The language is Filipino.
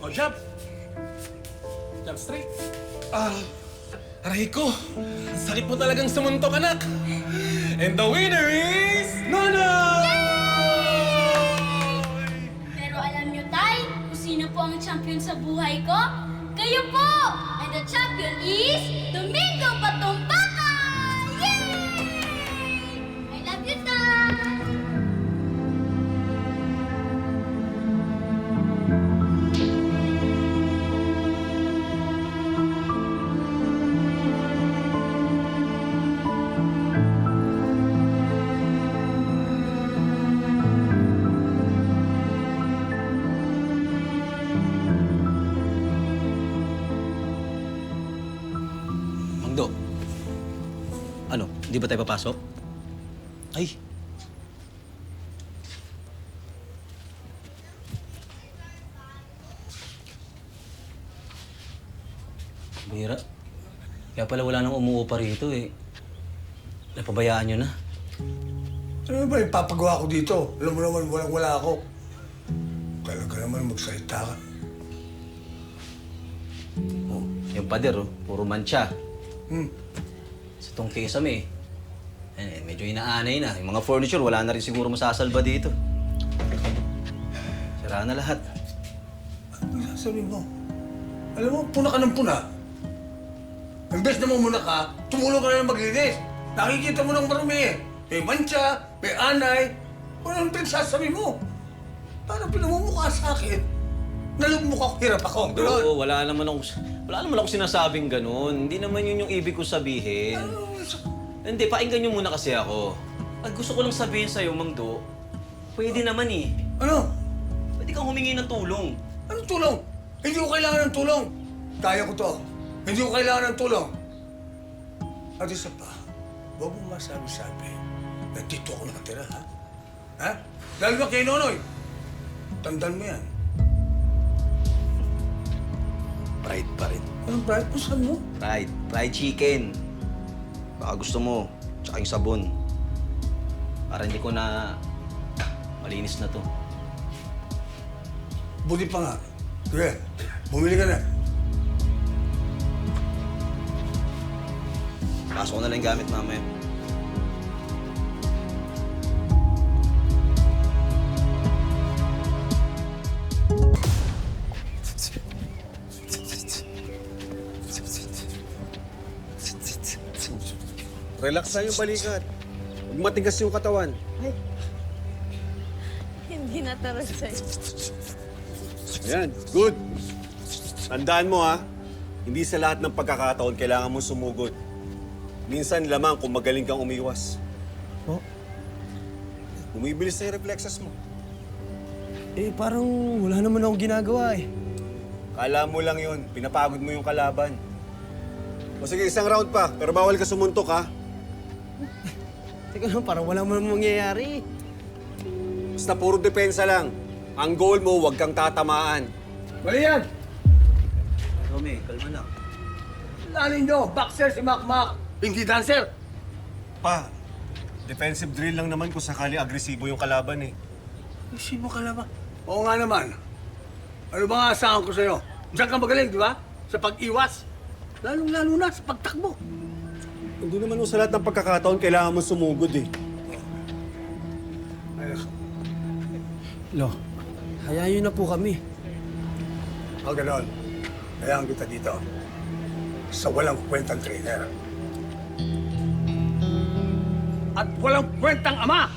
O, jump. Jump straight. Aray ko. Ang sakit mo talagang sumuntok, anak. And the winner is... Nonoy! Pero alam niyo, Tay, kung sino po ang champion sa buhay ko? Kayo po! And the champion is Domingo Patumpaka! Yay! I love you, Tay! Mangdo, ano, hindi ba tayo papasok? Ay! Bihira. Kaya pala wala nang umuupa rito eh. Napabayaan nyo na. Ano ba ipapagawa ko dito? Alam mo naman, walang-wala ako. Kailan ka naman magsalita ka. Oh, yung pader, oh, puro mancha. Hmm. Sa tong kesame eh, medyo inaanay na. Yung mga furniture, wala na rin siguro masasalba dito. Sira na lahat. Ano sasabihin mo? Alam mo, puna ka ng puna. Imbes na mamuna ka, tumulong ka na ng maglinis. Nakikita mo ng marumi eh. May mancha, may anay. Ano ang pinagsasabi mo? Parang pinamumukha sa akin. Nalugmukha ko, hirap ako. Gano'n. Oo, wala naman ako sinasabing ganun. Hindi naman yun yung ibig ko sabihin. Hindi, pakinggan niyo muna kasi ako. At gusto ko lang sabihin sa'yo, Mang Do, pwede naman eh. Ano? Pwede kang humingi ng tulong. Anong tulong? Hindi ko kailangan ng tulong. Kaya ko to. Hindi ko kailangan ng tulong. At isa pa, huwag mong masabi-sabi na dito ako nakatira, ha? Ha? Dahil ba kay Nonoy? Tandaan mo yan. Pride pa rin. Anong pride mo? Saan mo? Pride. Fried chicken. Baka gusto mo. Tsaka yung sabon. Para hindi ko na malinis na to. Buti pa nga. Sige, bumili ka na. Pasok ko na lang yung gamit mamaya. Relax lang yung balikat. Huwag matigas yung katawan. Hindi na talaga sa'yo. Ayan, good. Tandaan mo ha, hindi sa lahat ng pagkakataon kailangan mo sumugod. Minsan lamang kung magaling kang umiwas. Oh? Bumibilis na yung reflexes mo. Eh, parang wala naman akong ginagawa eh. Kala mo lang yun, pinapagod mo yung kalaban. O sige, isang round pa, pero bawal ka sumuntok ha. Teka lang, parang wala mo namang mangyayari. Basta puro depensa lang. Ang goal mo, huwag kang tatamaan. Mali yan! Romy, kalma lang. Lanin nyo, boxer si Makmak. Hindi dancer. Pa, defensive drill lang naman kung sakali agresibo yung kalaban eh. Isibo ka na ba? Oo nga naman. Ano ba nga asahan ko sa'yo? Diyan ka magaling, di ba? Sa pag-iwas. Lalong-lalo na sa pagtakbo. Hindi naman sa lahat ng pagkakataon kailangan mo sumugod eh. Ayos. Lo, hayaan nyo na po kami. O ganon. Hayaan kita dito. Sa walang kwentang trainer. At walang kwentang ama!